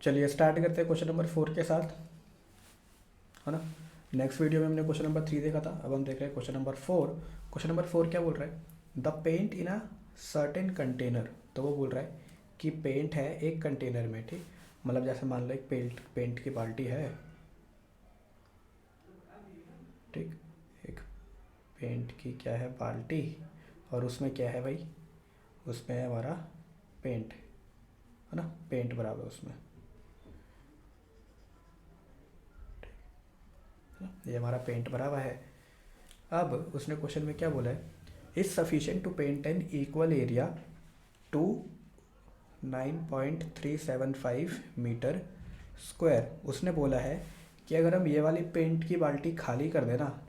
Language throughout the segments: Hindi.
चलिए स्टार्ट करते हैं क्वेश्चन नंबर 4 के साथ, है ना। नेक्स्ट वीडियो में हमने क्वेश्चन नंबर 3 देखा था, अब हम देख रहे हैं क्वेश्चन नंबर 4। क्वेश्चन नंबर 4 क्या बोल रहा है? The paint in a certain container. तो वो बोल रहा है कि पेंट है एक कंटेनर में, ठीक। मतलब जैसे मान लो एक पेंट की बाल्टी है, ठीक। एक पेंट की क्या है, बाल्टी। और उसमें क्या है भाई, उसमें है हमारा पेंट, है ना। पेंट बराबर उसमें, है ना? ये हमारा पेंट भरा हुआ है। अब उसने क्वेश्चन में क्या बोला है? Is sufficient to paint an equal area to 9.375 metre square. उसने बोला है कि अगर हम ये वाली पेंट की बाल्टी खाली कर दें ना,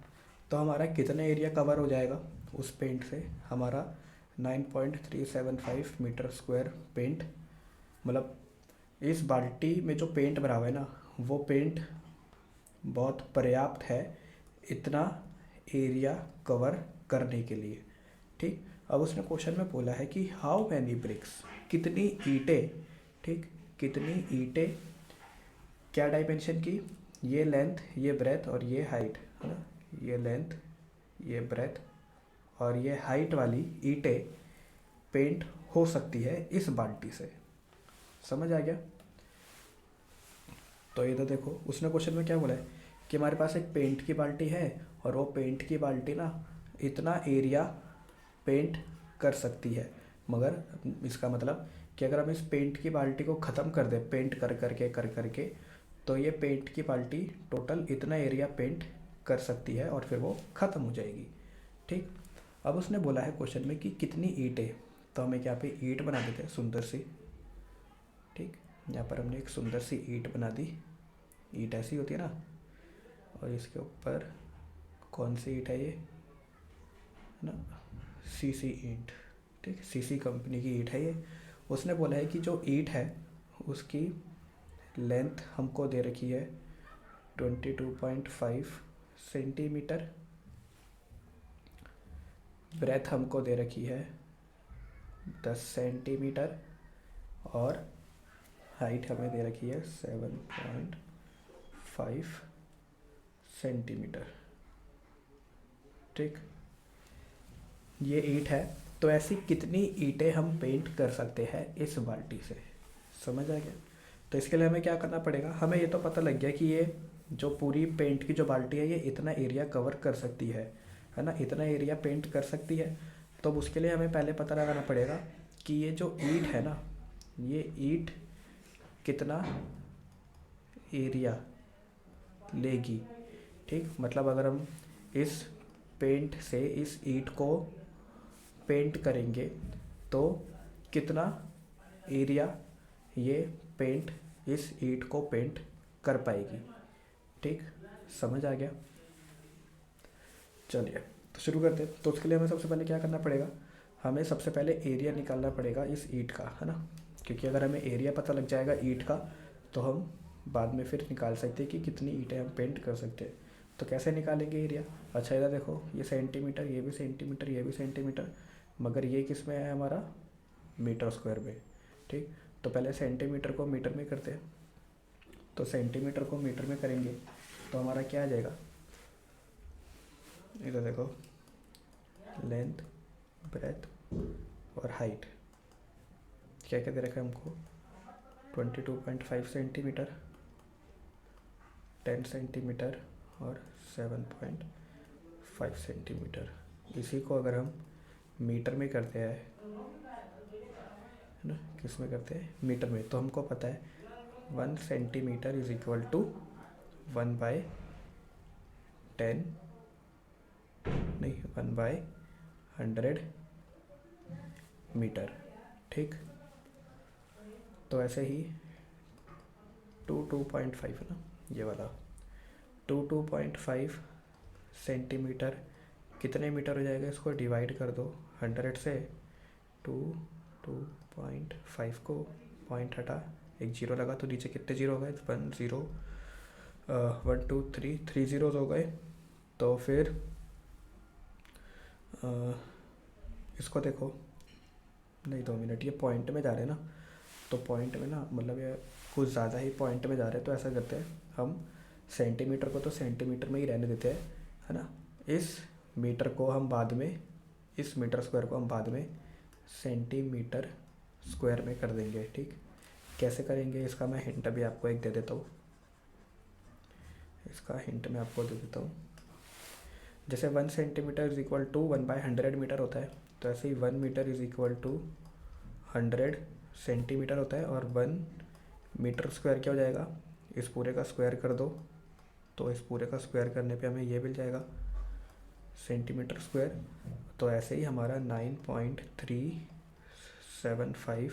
तो हमारा कितना एरिया कवर हो जाएगा उस पेंट से? हमारा 9.375 मीटर स्क्वायर पेंट, मतलब इस बाल्टी में जो पेंट भरा हुआ है ना, वो पेंट बहुत पर्याप्त है इतना एरिया कवर करने के लिए, ठीक। अब उसने क्वेश्चन में बोला है कि हाउ मैनी ब्रिक्स, कितनी ईंटें, ठीक। कितनी ईंटें, क्या डायमेंशन की? ये लेंथ, ये ब्रेथ और ये हाइट, है ना। ये लेंथ, ये ब्रेथ और ये हाइट वाली ईंटें पेंट हो सकती है इस बाल्टी से। समझ आ गया? तो ये तो देखो, उसने क्वेश्चन में क्या बोला है कि हमारे पास एक पेंट की बाल्टी है और वो पेंट की बाल्टी ना इतना एरिया पेंट कर सकती है। मगर इसका मतलब कि अगर हम इस पेंट की बाल्टी को ख़त्म कर दें पेंट कर करके, तो ये पेंट की बाल्टी टोटल इतना एरिया पेंट कर सकती है और फिर वो ख़त्म हो जाएगी, ठीक। अब उसने बोला है क्वेश्चन में कि कितनी ईंटें, तो हम एक यहाँ पे ईंट बना देते हैं सुंदर सी, ठीक। यहाँ पर हमने एक सुंदर सी ईंट बना दी। ईंट ऐसी होती है ना, और इसके ऊपर कौन सी ईंट है ये, है ना, सीसी ईंट, ठीक। सीसी कंपनी की ईंट है ये। उसने बोला है कि जो ईंट है उसकी लेंथ हमको दे रखी है 22.5 सेंटीमीटर, ब्रेथ हमको दे रखी है 10 सेंटीमीटर और हाइट हमें दे रखी है 7.5 सेंटीमीटर, ठीक। ये ईंट है, तो ऐसी कितनी ईंटें हम पेंट कर सकते हैं इस बाल्टी से? समझ आ गया? तो इसके लिए हमें क्या करना पड़ेगा? हमें ये तो पता लग गया कि ये जो पूरी पेंट की जो बाल्टी है ये इतना एरिया कवर कर सकती है ना, इतना एरिया पेंट कर सकती है। तो अब उसके लिए हमें पहले पता लगाना पड़ेगा कि ये जो ईंट है ना, ये ईंट कितना एरिया लेगी, ठीक। मतलब अगर हम इस पेंट से इस ईंट को पेंट करेंगे तो कितना एरिया ये पेंट इस ईंट को पेंट कर पाएगी, ठीक। समझ आ गया? चलिए तो शुरू करते हैं। तो उसके लिए हमें सबसे पहले क्या करना पड़ेगा? हमें सबसे पहले एरिया निकालना पड़ेगा इस ईंट का, है ना। क्योंकि अगर हमें एरिया पता लग जाएगा ईंट का, तो हम बाद में फिर निकाल सकते हैं कि कितनी ईंटें हम पेंट कर सकते हैं। तो कैसे निकालेंगे एरिया? अच्छा इधर देखो, ये सेंटीमीटर, ये भी सेंटीमीटर, ये भी सेंटीमीटर, मगर ये किस में है हमारा? मीटर स्क्वायर में, ठीक। तो पहले सेंटीमीटर को मीटर में करते हैं। तो सेंटीमीटर को मीटर में करेंगे तो हमारा क्या आ जाएगा? इधर देखो, लेंथ, ब्रेथ और हाइट क्या क्या दे रखा है हमको? 22.5 सेंटीमीटर, 10 सेंटीमीटर और 7.5 सेंटीमीटर। इसी को अगर हम मीटर में करते हैं, है ना, किस में करते हैं? मीटर में। तो हमको पता है 1 सेंटीमीटर इज इक्वल टू 1/10, नहीं 1/100 मीटर, ठीक। तो ऐसे ही 2.5 है ना, ये वाला 2.5 सेंटीमीटर कितने मीटर हो जाएगा? इसको डिवाइड कर दो 100 से। 2.5 को पॉइंट हटा, एक जीरो लगा तो नीचे कितने जीरो हो गए? 1 0, 1 2 3, 3 जीरोज हो गए। तो फिर इसको देखो, नहीं 2 मिनट, ये पॉइंट में जा रहे हैं ना, तो पॉइंट में ना मतलब ये कुछ ज़्यादा ही पॉइंट में जा रहे हैं, तो ऐसा करते हैं हम सेंटीमीटर को तो सेंटीमीटर में ही रहने देते हैं, है ना। इस मीटर को हम बाद में, इस मीटर स्क्वायर को हम बाद में सेंटीमीटर स्क्वायर में कर देंगे, ठीक। कैसे करेंगे इसका मैं हिंट अभी आपको एक दे देता हूँ, इसका हिंट मैं आपको दे देता हूँ। जैसे 1 centimetre is equal to 1/100 metre होता है, तो ऐसे ही 1 metre is equal to 100 centimetre होता है। और 1 मीटर स्क्वायर क्या हो जाएगा, इस पूरे का स्क्वायर कर दो, तो इस पूरे का स्क्वायर करने पे हमें ये मिल जाएगा सेंटीमीटर स्क्वायर। तो ऐसे ही हमारा 9.375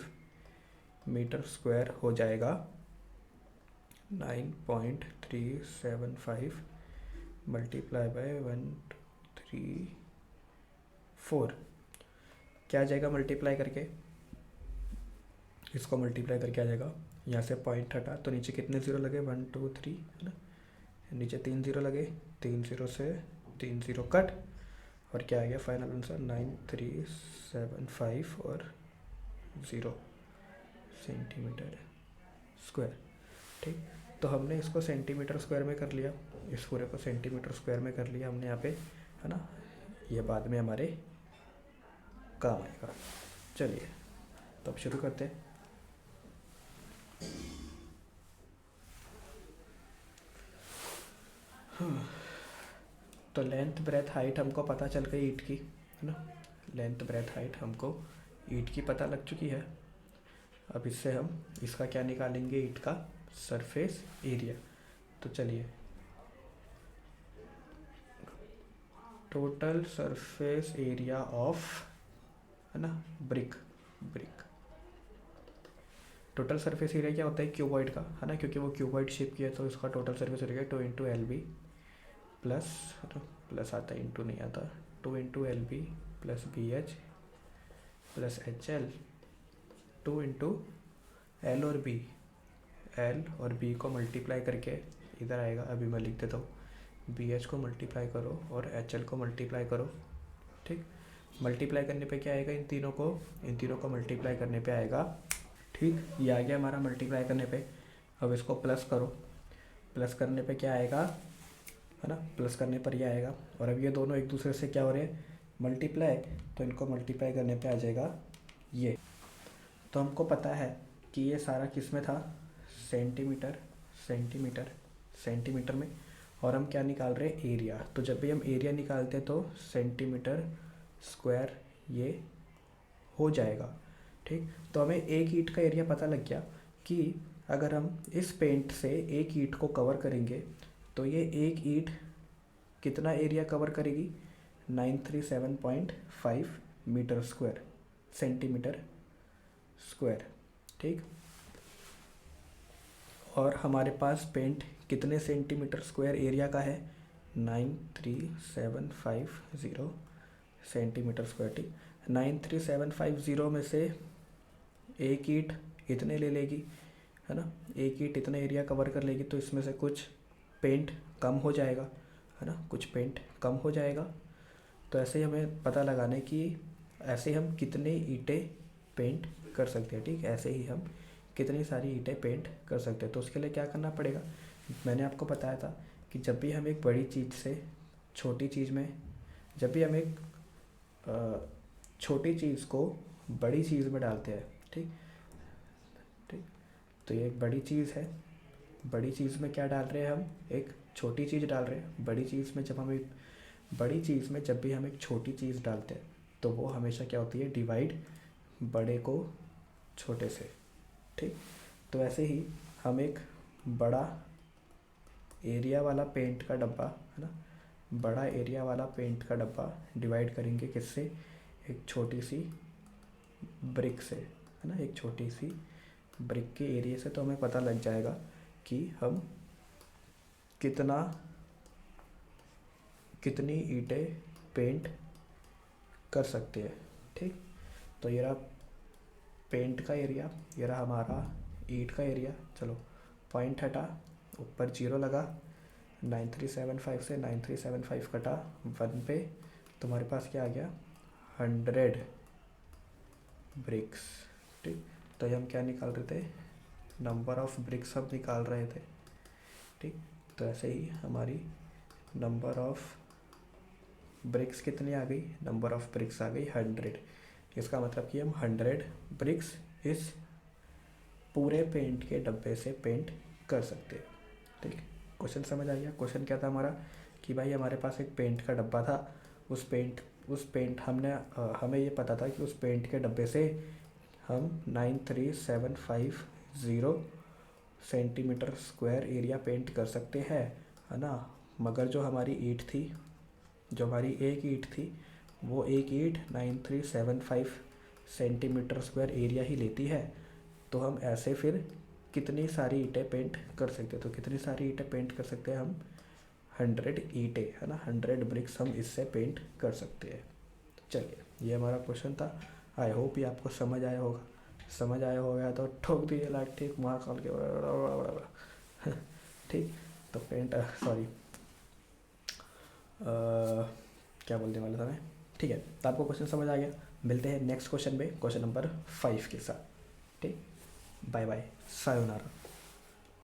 मीटर स्क्वायर हो जाएगा। 9.375 मल्टीप्लाई बाय 134 क्या आ जाएगा मल्टीप्लाई करके, इसको मल्टीप्लाई करके आ जाएगा। यहाँ से पॉइंट हटा तो नीचे कितने ज़ीरो लगे, 1 2 3, है ना। नीचे 3 ज़ीरो लगे, 3 ज़ीरो से 3 ज़ीरो कट, और क्या आ गया फाइनल आंसर 9375 और 0 सेंटीमीटर स्क्वायर, ठीक। तो हमने इसको सेंटीमीटर स्क्वायर में कर लिया, इस पूरे को सेंटीमीटर स्क्वायर में कर लिया हमने यहाँ पे, है ना। ये बाद में हमारे काम आएगा। चलिए तो अब शुरू करते हैं। तो लेंथ ब्रेथ हाइट हमको पता चल गई ईंट की, है ना। लेंथ ब्रेथ हाइट हमको ईंट की पता लग चुकी है। अब इससे हम इसका क्या निकालेंगे, ईंट का सरफेस एरिया। तो चलिए, टोटल सरफेस एरिया ऑफ, है ना, ब्रिक। टोटल सरफेस एरिया क्या होता है, क्यूबॉइड का, है ना, क्योंकि वो क्यूबॉइड शेप की है, तो इसका total surface area 2 into L B plus, plus आता है इंटू नहीं आता, 2 into L B plus B H plus H L, 2 into L और बी, एल और बी को मल्टीप्लाई करके इधर आएगा। अभी मैं लिख देता हूँ, बी एच को मल्टीप्लाई करो और एच एल को मल्टीप्लाई करो, ठीक। मल्टीप्लाई करने पे क्या आएगा, इन तीनों को मल्टीप्लाई करने पे आएगा, ठीक। ये आ गया हमारा मल्टीप्लाई करने पे। अब इसको प्लस करो, प्लस करने पे क्या आएगा, है ना, प्लस करने पर ये आएगा। और अब ये दोनों एक दूसरे से क्या हो रहे हैं, मल्टीप्लाई, तो इनको मल्टीप्लाई करने पे आ जाएगा ये। तो हमको पता है कि ये सारा किस में था, सेंटीमीटर में। और हम क्या निकाल रहे हैं, एरिया। तो जब भी हम एरिया निकालते हैं तो सेंटीमीटर स्क्वायर ये हो जाएगा, ठीक। तो हमें एक ईंट का एरिया पता लग गया कि अगर हम इस पेंट से एक ईंट को कवर करेंगे तो ये एक ईंट कितना एरिया कवर करेगी, 937.5 मीटर स्क्वायर, सेंटीमीटर स्क्वायर, ठीक। और हमारे पास पेंट कितने सेंटीमीटर स्क्वायर एरिया का है, 93750 सेंटीमीटर स्क्वायर, ठीक। 93750 में से एक ईंट इतने ले लेगी, है ना, एक ईंट इतना एरिया कवर कर लेगी, तो इसमें से कुछ पेंट कम हो जाएगा, है ना, कुछ पेंट कम हो जाएगा। तो ऐसे ही हमें पता लगाना कि ऐसे हम कितने ईंटें पेंट कर सकते हैं, ठीक। ऐसे ही हम कितनी सारी ईंटें पेंट कर सकते हैं। तो उसके लिए क्या करना पड़ेगा, मैंने आपको बताया था कि जब भी हम एक बड़ी चीज़ से छोटी चीज़ में, जब भी हम एक छोटी चीज़ को बड़ी चीज़ में डालते हैं, ठीक। तो ये एक बड़ी चीज़ है, बड़ी चीज़ में क्या डाल रहे हैं हम, एक छोटी चीज़ डाल रहे हैं। बड़ी चीज़ में जब भी हम एक छोटी चीज़ डालते हैं तो वो हमेशा क्या होती है, डिवाइड बड़े को छोटे से, ठीक। तो ऐसे ही हम एक बड़ा एरिया वाला पेंट का डब्बा, है ना, बड़ा एरिया वाला पेंट का डब्बा डिवाइड करेंगे किससे, एक छोटी सी ब्रिक से, है ना, एक छोटी सी ब्रिक के एरिया से। तो हमें पता लग जाएगा कि हम कितनी ईंटें पेंट कर सकते हैं, ठीक। तो ये रहा पेंट का एरिया, ये रहा हमारा ईंट का एरिया। चलो पॉइंट हटा, ऊपर 0 लगा, 9375 से 9375 कटा 1 पे, तुम्हारे पास क्या आ गया, 100 ब्रिक्स, ठीक। तो ये हम क्या निकाल रहे थे, नंबर ऑफ ब्रिक्स हम निकाल रहे थे, ठीक। तो ऐसे ही हमारी नंबर ऑफ ब्रिक्स कितनी आ गई, नंबर ऑफ ब्रिक्स आ गई 100। इसका मतलब कि हम 100 ब्रिक्स इस पूरे पेंट के डब्बे से पेंट कर सकते हैं, ठीक। क्वेश्चन समझ आ गया। क्वेश्चन क्या था हमारा कि भाई हमारे पास एक पेंट का डब्बा था, उस पेंट हमें ये पता था कि उस पेंट के डब्बे से हम 93750 सेंटीमीटर स्क्वायर एरिया पेंट कर सकते हैं, है ना। मगर जो हमारी ईंट थी, जो हमारी एक ईंट थी, वो एक ईंट 9375 सेंटीमीटर स्क्वायर एरिया ही लेती है। तो हम ऐसे फिर कितनी सारी ईंटें पेंट कर सकते हैं, तो कितनी सारी ईंटें पेंट कर सकते हैं हम, 100 ईंटें, है ना, 100 ब्रिक्स हम इससे पेंट कर सकते हैं। चलिए, ये हमारा क्वेश्चन था। आई होप ये आपको समझ आया होगा। समझ आया होगा तो ठोक दीजिए लाइक, ठीक, वहाँ खोल के ठीक। तो पेंट सॉरी क्या बोलने वाला था मैं, ठीक है। तो आपको क्वेश्चन समझ आ गया। मिलते हैं नेक्स्ट क्वेश्चन में, क्वेश्चन नंबर 5 के साथ, ठीक। Bye bye, sayonara.